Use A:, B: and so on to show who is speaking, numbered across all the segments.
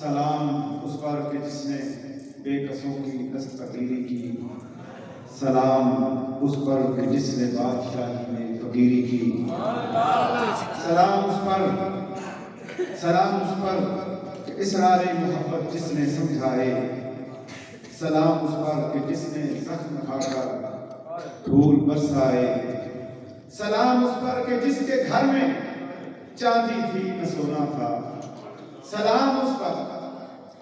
A: سلام اس پر کہ جس نے بے کسوں کی دستگیری کی، سلام اس پر کہ جس نے بادشاہی میں فقیری کی، سلام اس پر کہ اسرار محبت جس نے سمجھائے، سلام اس پر کہ جس نے زخم کھا کر پھول برسائے، سلام اس پر کہ جس کے گھر میں چاندی تھی نہ سونا تھا، سلام اس پر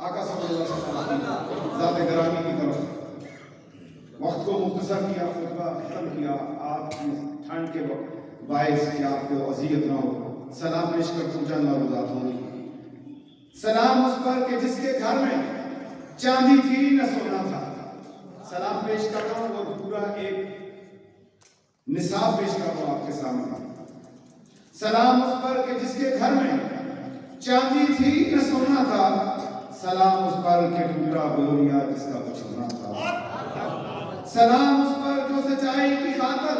A: آقا صلی اللہ علیہ وسلم ذات گرامی کی طرف وقت کو مختصر کیا، خطبہ ختم کیا، آپ کی ٹھنڈ کے وقت باعث کہ آپ کو اذیت نہ ہو، سلام پیش کر پوچھا معروضات ہوں گی۔ سلام اس پر کہ جس کے گھر میں چاندی تھی نہ سونا تھا، سلام پیش کر رہا ہوں اور پورا ایک نصاب پیش کر رہا ہوں آپ کے سامنے۔ سلام اس پر کہ جس کے گھر میں چاندی تھی نہ سونا تھا، سلام اس پر کہ ٹوٹا بوریا جس کا کچھ ہونا تھا، سلام اس پر جو سچائی کی خاطر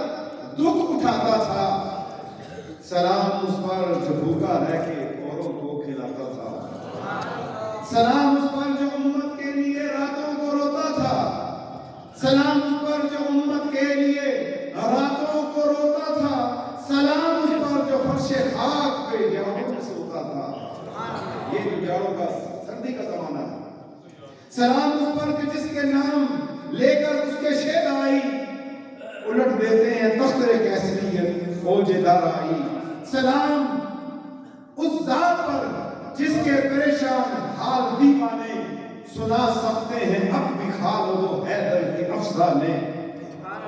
A: دکھ اٹھاتا تھا، سلام اس پر جو بھوکا رہ کے اوروں کو کھلاتا تھا، سلام اس پر جو امت کے لیے راتوں کو روتا تھا، سلام اس پر جو امت کے لیے راتوں کو روتا تھا، سلام اس پر جو فرش خاک پہ جاؤں میں سوتا تھا۔ یہ جو جاڑوں کا سردی کا زمانہ ہے، سلام اس پر کہ جس کے نام لے کر اس کے شید آئی، الٹ دیتے ہیں تخت کیسریت فوج دارائی، سلام اس ذات پر جس کے پریشان حال دیوانے سنا سکتے ہیں اب بھی خالد و حیدر کے افسانے،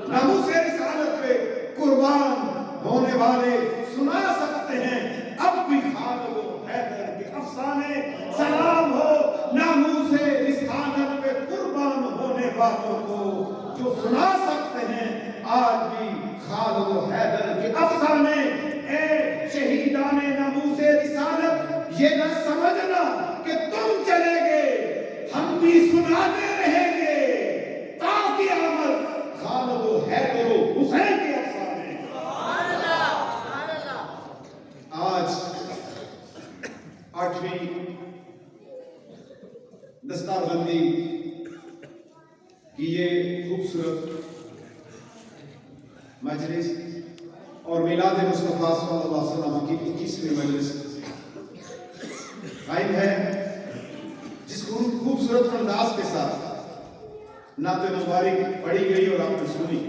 A: ناموس رسالت پہ قربان ہونے والے سنا سکتے ہیں اب بھی خالد و حیدر کے افسانے، سلام ہو ناموس رسالت پہ قربان ہونے والوں کو جو سنا سکتے ہیں آج بھی خالد و حیدر کے افسانے۔ اے شہیدان ناموس رسالت، یہ نہ سمجھنا کہ تم چلے گے، ہم بھی سناتے رہیں گے تاکہ عمل خالد و حیدر و حسین کے افسانے۔ آج 8ویں دستار بندی کی یہ خوبصورت مجلس اور میلاد مصطفیٰ صلی اللہ علیہ وسلم کی 21ویں مجلس قائم ہے، جس خوبصورت انداز کے ساتھ نعت مبارک پڑھی گئی اور آپ نے سنی۔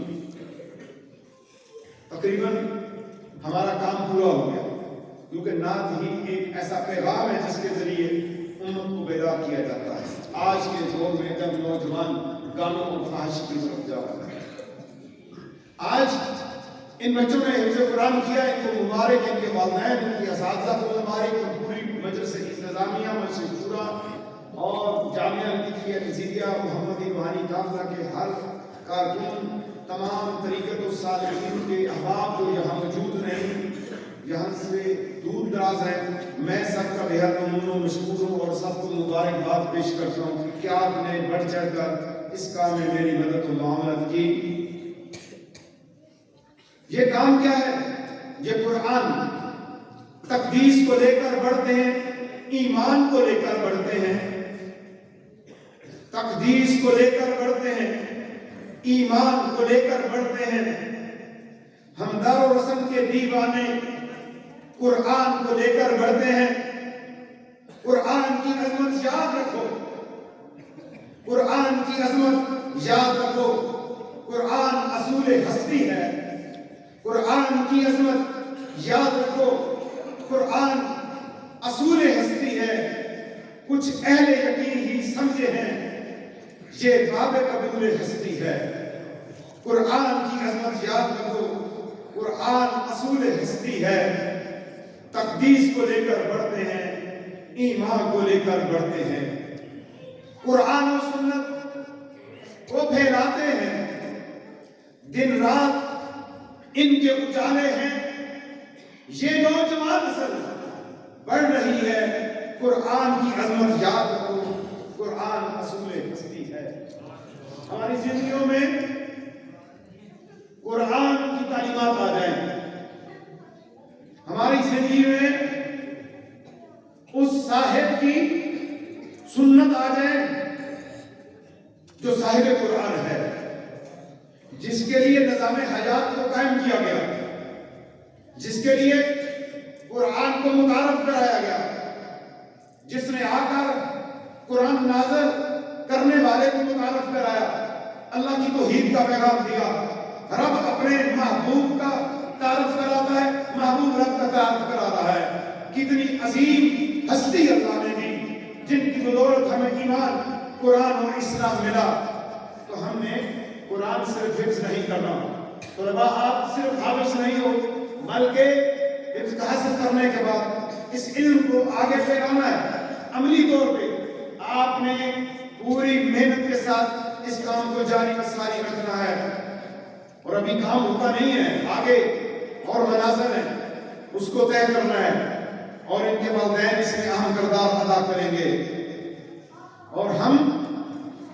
A: تقریباً ہمارا کام پورا ہو گیا، کیونکہ نعت ہی ایک ایسا پیغام ہے جس کے ذریعے امت کو بیدار کیا جاتا ہے۔ آج کے دور میں جب نوجوان گانوں اور فحش کی طرف جا رہا ہے، آج ان بچوں نے حفظ قرآن کیا، ان کو مبارک، ان کے والدین، ان کے اساتذہ کو مبارک، اور پوری مجلس انتظامیہ، مسجد شورا اور جامعہ لطیفیہ نظیریہ محمدی روحانی قافلہ کے ہر کارکن، تمام طریقت الصالحین کے احباب جو یہاں موجود ہیں، یہاں سے دور دراز ہیں، میں سب کا بہت ممنون و مشکور ہوں اور سب کو مبارکباد پیش کرتا ہوں کہ کیا آپ نے بڑھ چڑھ کر اس کام میں میری مدد و معاونت کی۔ یہ کام کیا ہے؟ یہ قرآن تقدیس کو لے کر بڑھتے ہیں، ایمان کو لے کر بڑھتے ہیں، تقدیس کو لے کر بڑھتے ہیں، ایمان کو لے کر بڑھتے ہیں۔ ہم دار و رسم کے دیوانے قرآن کو لے کر بڑھتے ہیں۔ قرآن کی عظمت یاد رکھو، قرآن کی عظمت یاد رکھو، قرآن اصول ہستی ہے، قرآن کی عظمت یاد رکھو، قرآن اصول ہستی ہے۔ کچھ اہل یقین ہی سمجھے ہیں یہ باب قبول ہستی ہے۔ قرآن کی عظمت یاد رکھو، قرآن اصول ہستی ہے، تقدیس کو لے کر بڑھتے ہیں، ایمان کو لے کر بڑھتے ہیں، قرآن و سنت کو پھیلاتے ہیں، دن رات ان کے اجالے ہیں، یہ نوجوان نسل بڑھ رہی ہے۔ قرآن کی عظمت یاد رکھو، قرآن اصول ہستی ہے۔ ہماری زندگیوں میں قرآن کی تعلیمات آ جائیں، ہماری زندگی میں اس صاحب کی سنت آ جائے جو صاحب قرآن ہے، جس کے لیے نظام حیات کو قائم کیا گیا، جس کے لیے قرآن کو متعارف کرایا گیا، جس نے آ کر قرآن نازل کرنے والے کو متعارف کرایا، اللہ کی توحید کا پیغام دیا۔ رب اپنے محبوب کا تعارف کراتا ہے، محبوب رب کا تعارف کرا رہا ہے۔ کتنی عظیم ہستی اللہ نے دی، جن کی بدولت ہمیں ایمان، قرآن اور اسلام ملا۔ تو ہم نے قرآن صرف حفظ نہیں کرنا، طلباء آپ صرف حافظ نہیں ہو، بلکہ حفظ حاصل کرنے کے بعد اس علم کو آگے پھیلانا ہے۔ عملی طور پہ آپ نے پوری محنت کے ساتھ اس کام کو جاری و ساری رکھنا ہے، اور ابھی کام ہوتا نہیں ہے، آگے اور مناظر ہیں، اس کو طے کرنا ہے، اور ان کے والدین اس میں اہم کردار ادا کریں گے، اور ہم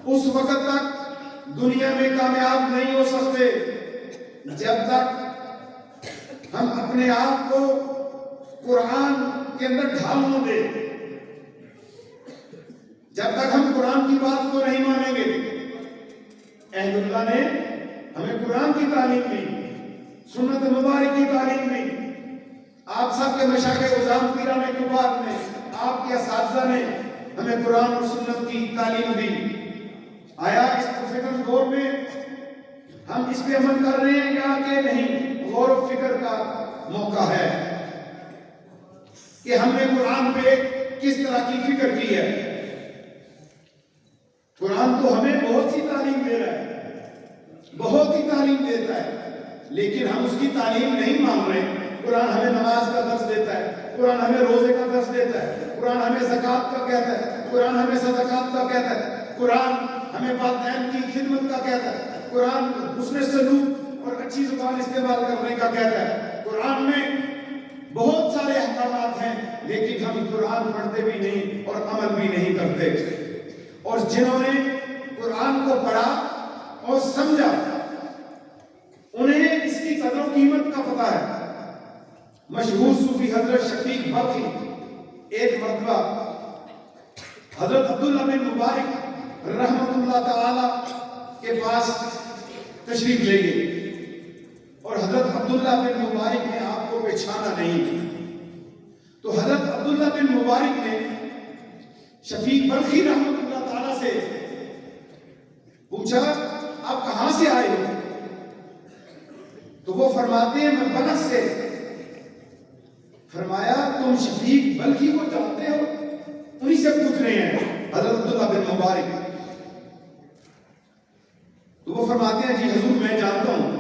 A: اس وقت تک دنیا میں کامیاب نہیں ہو سکتے جب تک ہم اپنے آپ کو قرآن کے اندر ڈھال نہ دیں، جب تک ہم قرآن کی بات کو نہیں مانیں گے۔ اہل اللہ نے ہمیں قرآن کی تعلیم دی، سنت مبارک کی تعلیم دی، آپ سب کے مشائخ اعظام پیران کبار نے، آپ کے اساتذہ نے ہمیں قرآن اور سنت کی تعلیم دی۔ آیا اس پرفتن دور میں ہم اس پہ عمل کر رہے ہیں یا کہ نہیں؟ غور و فکر کا موقع ہے کہ ہم نے قرآن پہ کس طرح کی فکر کی ہے۔ قرآن تو ہمیں بہت سی تعلیم دے رہا ہے، بہت ہی تعلیم دیتا ہے، لیکن ہم اس کی تعلیم نہیں مان رہے۔ قرآن ہمیں نماز کا درس دیتا ہے، قرآن ہمیں روزے کا درس دیتا ہے، قرآن ہمیں زکوٰۃ کا کہتا ہے، قرآن ہمیں صدقات کا کہتا ہے، قرآن ہمیں والدین کی خدمت کا کہتا ہے، قرآن حسن سلوک اور اچھی زبان استعمال کرنے کا کہتا ہے۔ قرآن میں بہت سارے احکامات ہیں، لیکن ہم قرآن پڑھتے بھی نہیں اور عمل بھی نہیں کرتے۔ اور جنہوں نے قرآن کو پڑھا اور سمجھا، انہیں اس کی قدر و قیمت کا پتہ ہے۔ مشہور صوفی حضرت شفیق بلخی ایک مرتبہ حضرت عبداللہ بن مبارک رحمۃ اللہ تعالی کے پاس تشریف لے گئے، اور حضرت عبداللہ بن مبارک نے آپ کو پہچانا نہیں، تو حضرت عبداللہ بن مبارک نے شفیق بلخی رحمۃ اللہ تعالی سے پوچھا آپ کہاں سے آئے ہو؟ تو وہ فرماتے ہیں میں بلخ سے۔ فرمایا تم شفیق بلخی کو جانتے ہو؟ انہی سے پوچھ رہے ہیں حضرت عبداللہ بن مبارک۔ تو وہ فرماتے ہیں جی حضور میں جانتا ہوں۔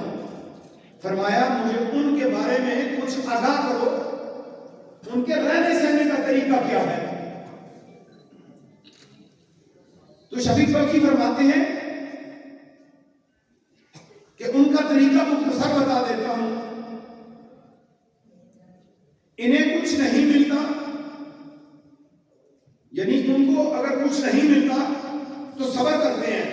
A: فرمایا مجھے ان کے بارے میں کچھ آگاہ کرو، ان کے رہنے سہنے کا طریقہ کیا ہے؟ تو شفیق بلخی فرماتے ہیں کہ ان کا طریقہ مختصر بتا دیتا ہوں۔ انہیں کچھ نہیں ملتا، یعنی ان کو اگر کچھ نہیں ملتا تو صبر کرتے ہیں،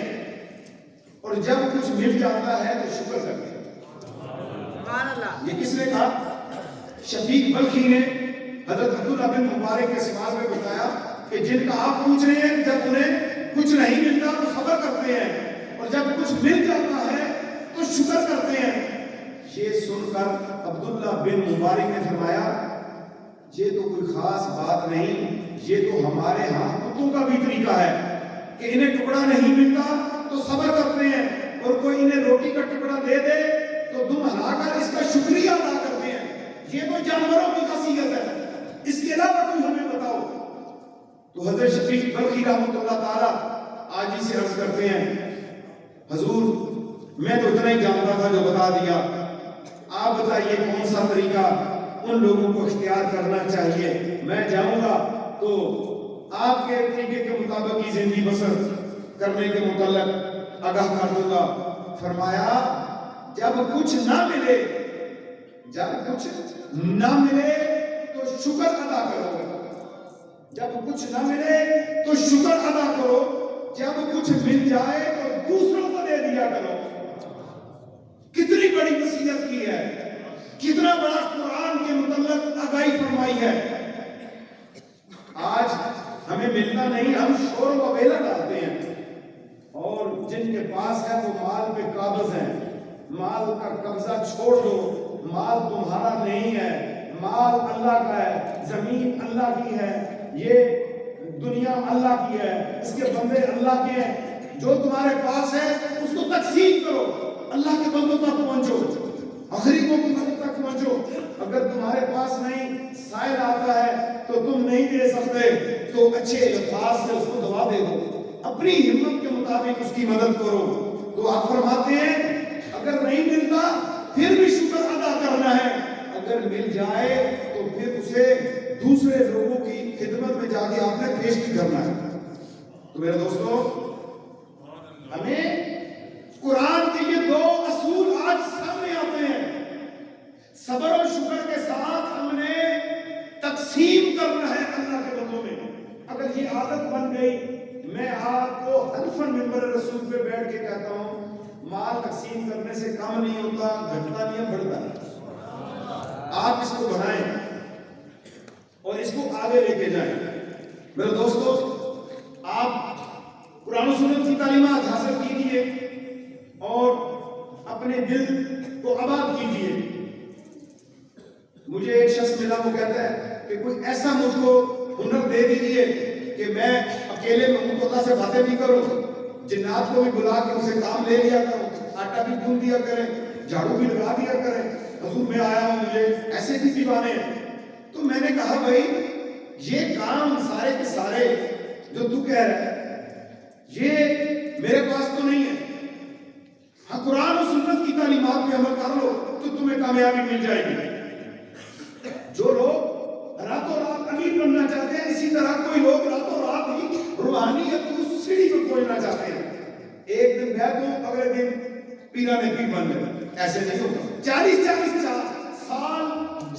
A: اور جب کچھ مل جاتا ہے تو شکر کرتے ہیں۔ سبحان اللہ۔ یہ کس نے کہا؟ شفیق بلخی نے حضرت عبداللہ بن مبارک کے سوال میں بتایا کہ جن کا آپ پوچھ رہے ہیں جب انہیں کچھ نہیں ملتا تو صبر کرتے ہیں، اور جب کچھ مل جاتا ہے تو شکر کرتے ہیں۔ یہ سن کر عبداللہ بن مبارک نے فرمایا یہ تو کوئی خاص بات نہیں، یہ تو ہمارے ہاں کتوں کا بھی طریقہ ہے کہ انہیں ٹکڑا نہیں ملتا تو صبر کرتے ہیں، اور کوئی انہیں روٹی کا ٹکڑا دے دے تو دم ہلا کر اس کا شکریہ ادا کرتے ہیں۔ یہ تو جانوروں کی خاصیت ہے، اس کے علاوہ کوئی ہمیں بتاؤ۔ تو حضرت شفیق بلخی رحمۃ اللہ تعالی آج ہی سے عرض کرتے ہیں حضور میں تو اتنا ہی جانتا تھا جو بتا دیا، آپ بتائیے کون سا طریقہ ان لوگوں کو اختیار کرنا چاہیے، میں جاؤں گا تو آپ کے طریقے کے مطابق ہی زندگی بسر کرنے کے متعلق آگاہ کر دوں گا۔ فرمایا جب کچھ نہ ملے، جب کچھ نہ ملے تو شکر ادا کرو، جب کچھ نہ ملے تو شکر ادا کرو، جب کچھ مل جائے تو دوسروں کو دے دیا کرو۔ کتنی بڑی نصیحت کی ہے، کتنا بڑا قرآن کے متعلق آگاہی فرمائی ہے۔ آج ہمیں ملتا نہیں، ہم شور و ویلا ڈالتے ہیں، اور جن کے پاس ہے وہ مال پہ قابض ہیں۔ مال کا قبضہ چھوڑ دو، مال تمہارا نہیں ہے، مال اللہ کا ہے، زمین اللہ کی ہے، یہ دنیا اللہ کی ہے، اس کے بندے اللہ کے ہیں۔ جو تمہارے پاس ہے اس کو تقسیم کرو، اللہ کے بندوں تک پہنچو، غریبوں کی مدد تک پہنچو۔ اگر تمہارے پاس نہیں، سائل آتا ہے تو تم نہیں دے سکتے تو اچھے الفاظ سے اس کو دعا دے دو، اپنی ہمت کے مطابق اس کی مدد کرو۔ تو آپ فرماتے ہیں اگر نہیں ملتا پھر بھی شکر ادا کرنا ہے، اگر مل جائے تو پھر اسے دوسرے لوگوں کی خدمت میں جا کے آپ نے پیش بھی کرنا ہے۔ تو میرے دوستو، ہمیں قرآن کے یہ دو اصول آج سامنے آتے ہیں۔ صبر اور شکر کے ساتھ ہم نے تقسیم کرنا ہے اللہ کے بندوں میں۔ اگر یہ عادت بن گئی، میں آپ کو حلفاً منبر رسول پہ بیٹھ کے کہتا ہوں، مال تقسیم کرنے سے کم نہیں ہوتا، گھٹتا نہیں ہے، بڑھتا ہے۔ آپ اس کو بڑھائیں اور اس کو آگے لے کے جائیں۔ میرے دوستو، آپ قرآن و سنت کی تعلیمات حاصل کیجیے اور اپنے دل کو آباد کیجیے۔ مجھے ایک شخص ملا، وہ کہتا ہے کہ کوئی ایسا مجھ کو ہنر دے دیجیے کہ میں اکیلے میں اللہ سے باتیں بھی کروں، جنات کو بھی بلا کے اسے کام لے لیا کروں، آٹا بھی گون دیا کریں، جھاڑو بھی لگا دیا کریں، حضور میں آیا ہوں، مجھے ایسے بھی دیوانے ہیں۔ تو میں نے کہا بھائی یہ کام سارے کے سارے جو تو کہہ رہا ہے یہ میرے پاس تو نہیں ہے۔ ہاں، قرآن و سنت کی تعلیمات پہ عمل کر لو تو تمہیں کامیابی مل جائے گی۔ جو لوگ راتوں رات امیر بننا چاہتے ہیں، اسی طرح کوئی لوگ راتوں رات ہی روحانیت کی سیڑھی پہ پہنچنا چاہتے ہیں۔ ایک دن بیعت ہو، اگلے دن پیرانے پیر بن گئے، ایسے نہیں ہوتا۔ 40 سال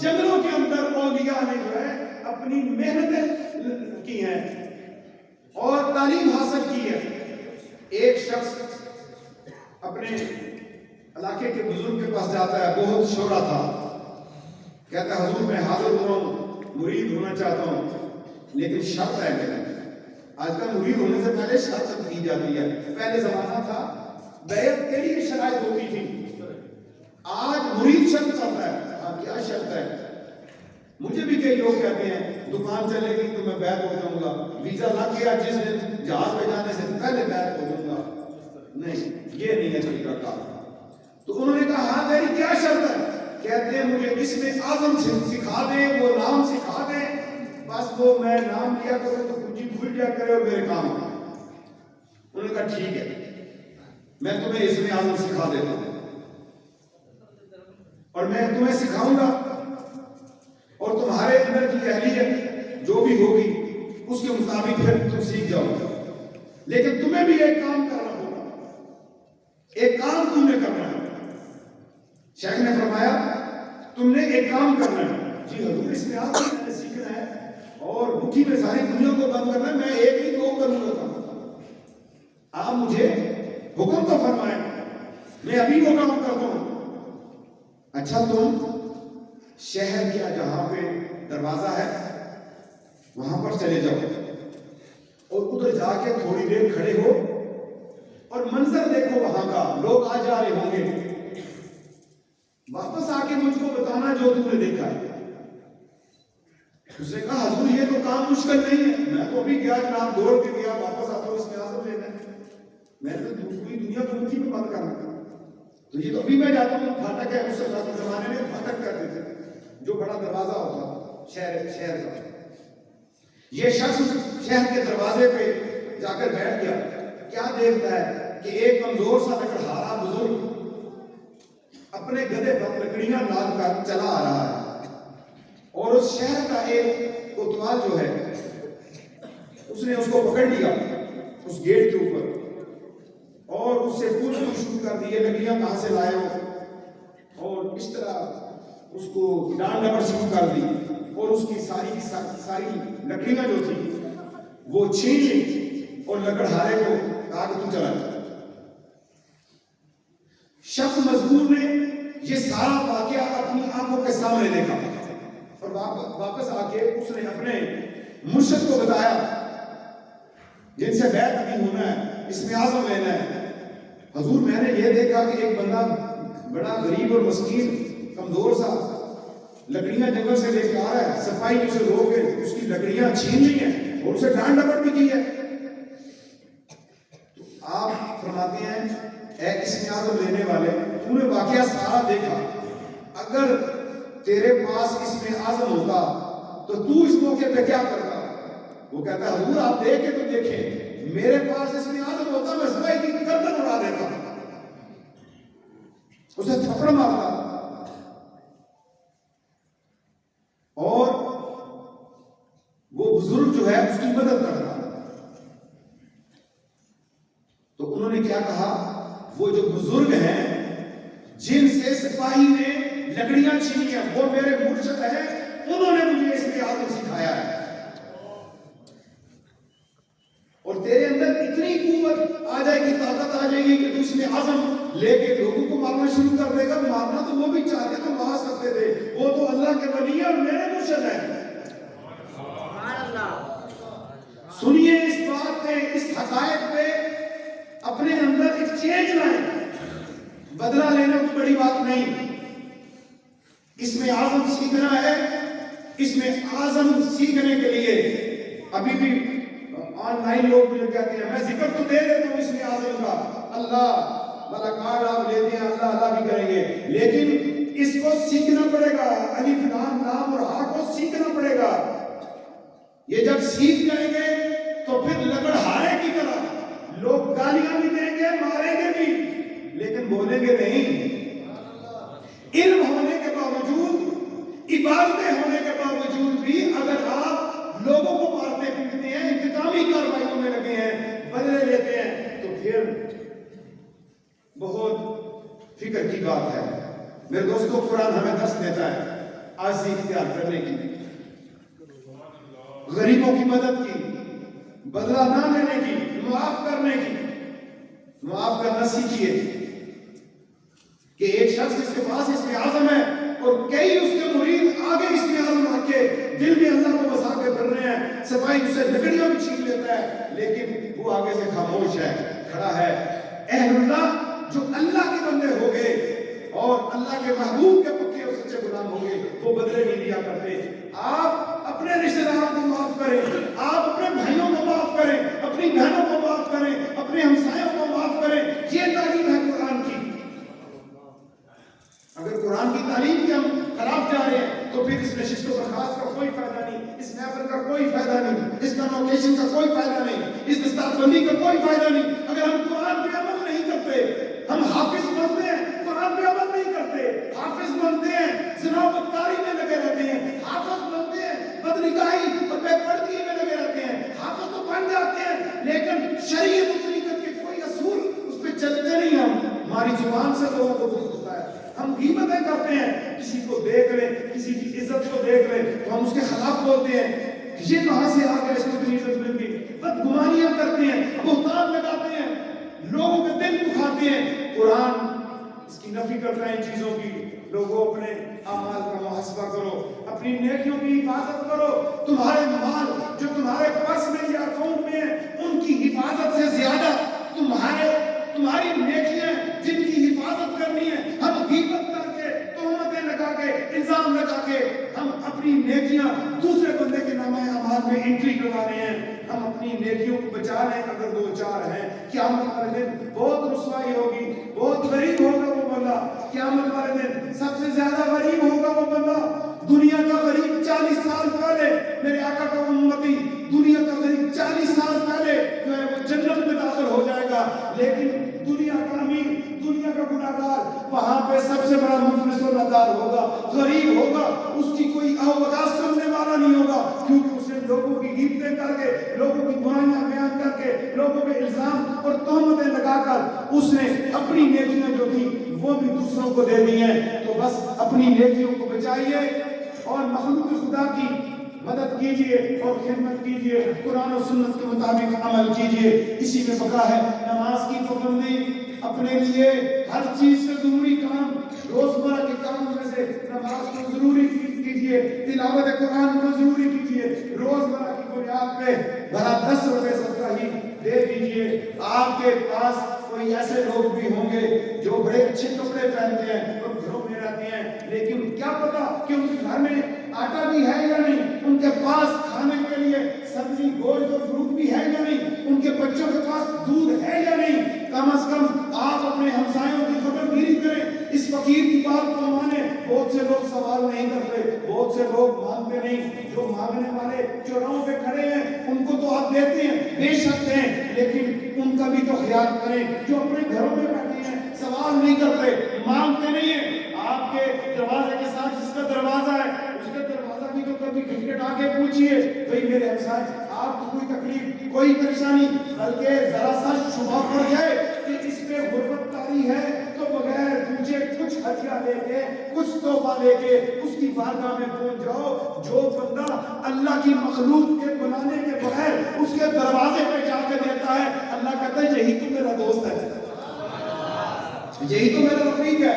A: جنگلوں کے اندر اولیاء نے جو ہے اپنی محنتیں کی ہیں اور تعلیم حاصل کی ہے۔ ایک شخص اپنے علاقے کے بزرگ کے پاس جاتا ہے، بہت شعرا تھا، کہتا ہے حضور میں حاضر ہو رہا ہوں، مرید ہونا چاہتا ہوں، لیکن شرط ہے میرا۔ آج کل مرید ہونے سے پہلے شرط دی جاتی ہے، پہلے زمانہ تھا بیعت کے لیے شرائط ہوتی تھی، آج مرید شرط چلتا ہے۔ کیا شرط ہے؟ مجھے بھی کئی لوگ کہتے ہیں دکان چلے گی تو میں بیعت ہو جاؤں گا، ویزا لگ گیا جس دن جہاز پہ جانے سے پہلے بیعت ہو جاؤں گا۔ نہیں، یہ نہیں ہے طریقہ کار۔ تو انہوں نے کہا ہاں تیری کیا شرط ہے؟ کہتے ہیں مجھے اس میں اعظم سکھا دیں، وہ نام سکھا دیں، بس وہ میں نام لیا کروں تو کچھ بھول جا کرے اور میرے کام آئے۔ انہوں نے کہا ٹھیک ہے، میں تمہیں اس میں اعظم سکھا دیتا ہوں اور میں تمہیں سکھاؤں گا اور تمہارے اندر کی اہلیت جو بھی ہوگی اس کے مطابق پھر تم سیکھ جاؤ گے، لیکن تمہیں بھی ایک کام کرنا ہوگا، ایک کام تم نے کرنا ہے۔ شیخ نے فرمایا تم نے ایک کام کرنا ہے۔ جی حضور، اس میں آپ نے سیکھنا ہے اور مٹھی میں ساری دنیا کو بند کرنا ہے، میں ایک ہی دو کروں گا، آپ مجھے حکم تو فرمائیں، میں ابھی وہ کام کرتا ہوں۔ اچھا، تم شہر کیا جہاں پہ دروازہ ہے وہاں پر چلے جاؤ اور ادھر جا کے تھوڑی دیر کھڑے ہو اور منظر دیکھو وہاں کا، لوگ آ جا رہے ہوں گے، واپس آ کے مجھ کو بتانا جو تم نے دیکھا ہے۔ اس نے کہا حضور یہ تو کام مشکل نہیں ہے، میں تو ابھی گیا جناب، دوڑ کے گیا، واپس آتا ہوں اس میں اعظم لینا ہے، میں تو پوری دنیا کو مٹھی میں بند کرنا تھا، تو یہ تو ابھی میں جاتا ہوں، پھاٹک ہے، اس زمانے میں پھاٹک کرتے تھے جو بڑا دروازہ ہوتا شہر کا۔ یہ شخص شہر کے دروازے پہ جا کر بیٹھ گیا، کیا دیکھتا ہے کہ ایک کمزور سا لکڑہارا بزرگ اپنے گدھے پر لکڑیاں لاد کر چلا آ رہا ہے، اور اس شہر کا ایک کوتوال جو ہے اس نے اس کو پکڑ لیا اس گیٹ کے اوپر اور اس سے پوچھنا شروع کر دی، لکڑیاں کہاں سے لائے ہو، اور اس طرح اس کو ڈانٹ ڈپٹ شروع کر دی اور اس کی ساری لکڑیاں جو تھی وہ چھین لی اور لکڑہارے کو کہا کہ تو چلا جا۔ شخص مزدور نے یہ سارا واقعہ اپنی آنکھوں کے سامنے دیکھا اور واپس آ کے اس نے اپنے مرشد کو بتایا جن سے بیعت ابھی ہونا ہے، اسم اعظم لینا ہے۔ حضور میں نے یہ دیکھا کہ ایک بندہ بڑا غریب اور مسکین کمزور سا لکڑیاں جنگل سے لے کے آ رہا ہے، صفائی اسے روک کے اس کی لکڑیاں چھین لی ہیں اور اسے ڈانٹ ڈپٹ بھی کی ہے۔ تو آپ فرماتے ہیں اے اسم اعظم لینے والے، تو نے واقعہ سارا دیکھا، اگر تیرے پاس اسم اعظم ہوتا تو اس موقع پہ کیا کرتا؟ وہ کہتا ہے حضور آپ دیکھیں تو دیکھیں، میرے پاس اسم اعظم ہوتا میں صفائی کی گردن اڑا دیتا، اسے تھپڑ مارتا اور وہ بزرگ جو ہے اس کی مدد کرتا۔ تو انہوں نے کیا کہا، وہ جو بزرگ ہیں جن سے سپاہی نے لکڑیاں چھینی ہیں وہ میرے مرشد ہیں، انہوں نے مجھے اسم اعظم سکھایا ہے۔ اور تیرے اندر اتنی قوت آ جائے گی، طاقت آ جائے گی کہ تو اسم اعظم لے کے لوگوں کو مارنا شروع کر دے گا۔ مارنا تو وہ بھی چاہتے تو مار سکتے تھے، وہ تو اللہ کے ولی ہیں اور میرے مرشد ہیں۔ سنیے اس بات پہ، اس حقائق پہ اپنے اندر ایک چینج لائیں۔ بدلہ لینا کوئی بڑی بات نہیں، اسم اعظم سیکھنا ہے۔ اسم اعظم سیکھنے کے لیے ابھی بھی آن لائن لوگ مجھے کہتے ہیں میں ذکر تو دے دیتا ہوں اسم اعظم کا، اللہ والا کارڈ آپ لیتے ہیں، اللہ اللہ بھی کریں گے، لیکن اس کو سیکھنا پڑے گا۔ الف لام لام اور ہا کو سیکھنا پڑے گا۔ یہ جب سیکھ جائیں گے تو پھر لکڑہارے کی طرح لوگ گالیاں بھی دیں گے، ماریں گے بھی، لیکن بولیں گے نہیں۔ علم ہونے کے باوجود، عبادتیں ہونے کے باوجود بھی اگر آپ لوگوں کو مارتے پیٹتے ہیں، انتقامی کارروائیوں میں لگے ہیں، بدلے لیتے ہیں، تو پھر بہت فکر کی بات ہے۔ میرے دوستو، قرآن ہمیں درس دیتا ہے عاجزی اختیار کرنے کی، غریبوں کی مدد کی، بدلہ نہ لینے کی، معاف کرنے کی۔ معاف کرنا سیکھیے کہ ایک شخص جس کے پاس اسم اعظم ہے اور کئی اس کے مرید آگے اسم اعظم رکھ کے دل میں اللہ کو بسا کے پھر رہے ہیں، صفائی اس سے لکڑیاں بھی چھین لیتا ہے، لیکن وہ آگے سے خاموش ہے، کھڑا ہے۔ اہل اللہ جو اللہ کے بندے ہو گئے اور اللہ کے محبوب کے پکے اور سچے غلام ہو گئے، وہ بدلے نہیں لیا کرتے۔ آپ اپنے رشتہ داروں کو معاف کریں، آپ اپنے بھائیوں کو معاف کریں، اپنی بہنوں کو معاف کریں، اپنے ہمسایوں کو معاف کریں۔ یہ تعلیم ہے قرآن کی۔ اگر قرآن کی تعلیم کے ہم خلاف جا رہے ہیں تو پھر اس نشست و برخاست کا کوئی فائدہ نہیں، اس محفل کا کوئی فائدہ نہیں، اس کنوکیشن کا کوئی فائدہ نہیں، اس دستار بندی کا کوئی فائدہ نہیں۔ اگر ہم قرآن پہ عمل نہیں کرتے، ہم حافظ بنتے ہیں، قرآن پہ عمل نہیں کرتے، حافظ بنتے ہیں، زنا و بدکاری میں لگے رہتے ہیں، حافظ بنتے ہیں، بدنگاہی اور بے پردگی میں لگے رہتے ہیں، حافظ تو بن جاتے ہیں لیکن شریعت و طریقت کے کوئی اصول اس پہ چلتے نہیں۔ ہماری زبان سے لوگوں کو دکھ ہوتا ہے، ہم غیبتیں کرتے ہیں، کسی کو دیکھ لیں، کسی کی عزت کو دیکھ لیں تو ہم اس کے خلاف بولتے ہیں، یہ کہاں سے آ گیا، اس کو اتنی عزت مل گئی، بدگمانیاں کرتے ہیں، بہتان لگاتے ہیں، لوگوں کے دل دکھاتے ہیں۔ قرآن اس کی نفی کرتا ہے ان چیزوں کی۔ لوگوں اپنے اعمال کا محاسبہ کرو، اپنی نیکیوں کی حفاظت کرو۔ تمہارے مال جو تمہارے پرس میں یا اکاؤنٹ میں ہیں، ان کی حفاظت سے زیادہ تمہاری نیکیاں جن کی حفاظت کرنی ہے، ہم غیبت کر کے، تہمتیں لگا کے، الزام لگا کے ہم اپنی نیکیاں دوسرے بندے کے نامہ اعمال میں انٹری کروا رہے ہیں۔ ہم اپنی نیکیوں کو بچا لیں اگر دو چار ہیں، قیامت والے دن بہت رسوائی ہوگی، بہت غریب ہوگا وہ بندہ۔ قیامت والے دن سب سے زیادہ غریب ہوگا وہ بندہ۔ دنیا کا غریب 40 سال پہلے، میرے آقا کا امتی، دنیا کا غریب 40 سال پہلے جو ہے وہ جنت میں داخل ہو جائے گا، لیکن دنیا کا امیر، دنیا کا گناہگار وہاں پہ سب سے بڑا مفلس و ندار ہوگا، غریب ہوگا، اس کی کوئی اوقات سننے والا نہیں ہوگا، کیونکہ اس نے لوگوں کی غیبتیں کر کے، لوگوں کی برائیاں بیان کر کے، لوگوں کے الزام اور تہمتیں لگا کر اس نے اپنی نیکیاں جو تھی وہ بھی دوسروں کو دے دی ہیں۔ تو بس اپنی نیکیوں کو بچائیے اور مخلوق خدا کی مدد کیجئے اور خدمت کیجئے، قرآن و سنت کے مطابق عمل کیجئے، اسی میں بقا ہے۔ نماز کی پابندی اپنے لیے ہر چیز سے ضروری کام، روزمرہ کے کاموں میں سے نماز کو ضروری کیجئے، تلاوت قرآن کو ضروری کیجئے، روزمرہ کی بنیاد پہ بھلا 10 روپے صدقہ ہی دے دیجئے. آپ کے پاس کوئی ایسے لوگ بھی ہوں گے جو بڑے اچھے کپڑے پہنتے ہیں اور گھروں میں رہتے ہیں، لیکن کیا پتا کہ ان کے گھر میں آٹا بھی ہے یا نہیں، ان کے پاس کھانے کے لیے سبزی گوشت اور فروٹ بھی ہے یا نہیں، ان کے بچوں کے پاس دودھ ہے یا نہیں. کم از کم آپ اپنے ہمسایوں کی خبر گیری کریں، اس فقیر کی بات کو مانیں. بہت سے لوگ سوال نہیں کرتے، بہت سے لوگ مانتے نہیں. جو مانگنے والے چوراہوں پہ کھڑے ہیں ان کو تو آپ دیتے ہیں، بے شک دیں، لیکن ان کا بھی تو خیال کریں. جو اپنے گھروں میں بیٹھے ہیں سوال نہیں کرتے، مانگتے نہیں ہیں. آپ کے دروازے کے ساتھ جس کا دروازہ ہے اس کا دروازہ بھی تو کبھی کھٹکھٹا کے پوچھئے، بھئی میرے ہمسائے آپ کو کوئی تکلیف کوئی پریشانی، بلکہ ذرا سا شبہ پڑ جائے کہ اس پہ غربت طاری ہے تو بغیر پوچھے کچھ ہدیہ لے کے کچھ تحفہ لے کے اس کی بارگاہ میں پہنچ جاؤ. جو بندہ اللہ کی مخلوق کے بلانے کے بغیر اس کے دروازے پہ جا کے دیتا ہے، اللہ کہتا ہے یہی تو میرا دوست ہے، یہی تو میرا رفیق ہے.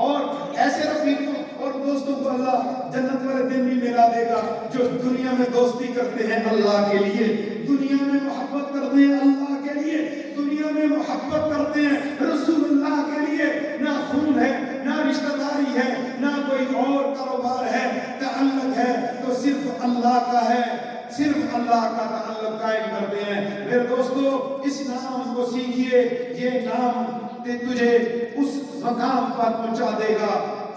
A: اور ایسے رفیقوں اور دوستوں کو اللہ جنت والے دن بھی ملا دے گا جو دنیا میں دوستی کرتے ہیں اللہ کے لیے، دنیا میں محبت کرتے ہیں اللہ کے لیے، دنیا میں محبت کرتے ہیں رسول اللہ کے لیے. نہ خون ہے، نہ رشتہ داری ہے، نہ کوئی اور کاروبار ہے، تعلق ہے تو صرف اللہ کا ہے، صرف اللہ کا تعلق قائم کرتے ہیں. میرے دوستو اس نام کو سیکھیے، یہ نام تجھے اس مقام پر پہنچا دے گا.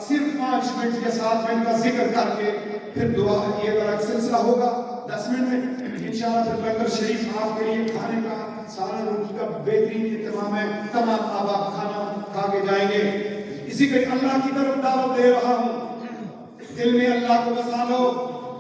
A: صرف 5 منٹ یا 7 منٹ کا ذکر کر کے پھر دعا یہ والا سلسلہ ہوگا 10 منٹ میں انشاءاللہ. پھر لنگر شریف آپ کے لیے کھانے کا سارا روٹی کا بہترین انتظام ہے، تمام احباب کھانا کھا کے جائیں گے. اسی کے اللہ کی طرف دعوت دے رہا ہوں، دل میں اللہ کو بسا لو.